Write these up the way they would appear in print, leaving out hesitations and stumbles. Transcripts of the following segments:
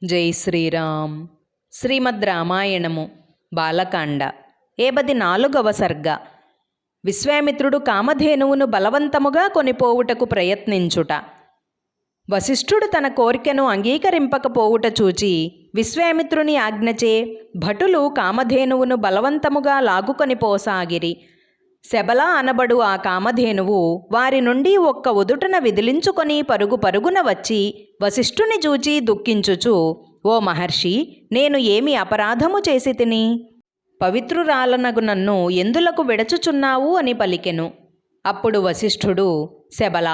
జై శ్రీరామ్. శ్రీమద్ రామాయణము బాలకాండ 74వ సర్గ. విశ్వామిత్రుడు కామధేనువును బలవంతముగా కొనిపోవుటకు ప్రయత్నించుట. వశిష్ఠుడు తన కోరికను అంగీకరింపకపోవుట చూచి విశ్వామిత్రుని ఆజ్ఞచే భటులు కామధేనువును బలవంతముగా లాగుకొని పోసాగిరి. శబల అనబడు ఆ కామధేనువు వారి నుండి ఒక్క ఉదుటన విదిలించుకొని పరుగు పరుగున వచ్చి వశిష్ఠుని చూచి దుఃఖించుచు, ఓ మహర్షి, నేను ఏమి అపరాధము చేసి తిని? పవిత్రురాలనగు నన్ను ఎందులకు విడచుచున్నావు అని పలికెను. అప్పుడు వశిష్ఠుడు, శబల,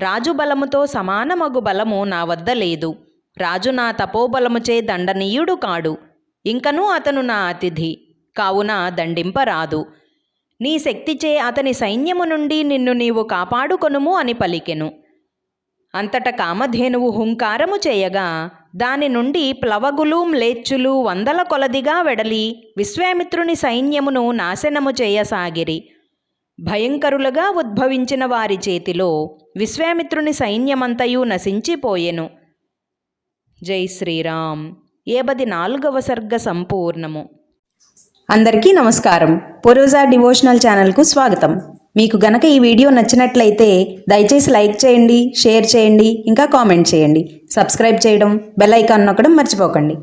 రాజు బలముతో సమానమగు బలము నా వద్ద లేదు. రాజు నా తపోబలముచే దండనీయుడు కాడు. ఇంకనూ అతను నా అతిథి, కావున దండింపరాదు. నీ శక్తిచే అతని సైన్యము నుండి నిన్ను నీవు కాపాడుకొనుము అని పలికెను. అంతట కామధేనువు హుంకారము చేయగా దాని నుండి ప్లవగులు మ్లేచ్చులు 100 కొలదిగా వెడలి విశ్వామిత్రుని సైన్యమును నాశనము చేయసాగిరి. భయంకరులుగా ఉద్భవించిన వారి చేతిలో విశ్వామిత్రుని సైన్యమంతయు నశించిపోయెను. జై శ్రీరామ్. 74వ సర్గ సంపూర్ణము. అందరికీ నమస్కారం. పూర్వజ డివోషనల్ ఛానల్కు స్వాగతం. మీకు గనక ఈ వీడియో నచ్చినట్లయితే దయచేసి లైక్ చేయండి, షేర్ చేయండి, ఇంకా కామెంట్ చేయండి. సబ్స్క్రైబ్ చేయడం, బెల్ ఐకాన్ నొక్కడం మర్చిపోకండి.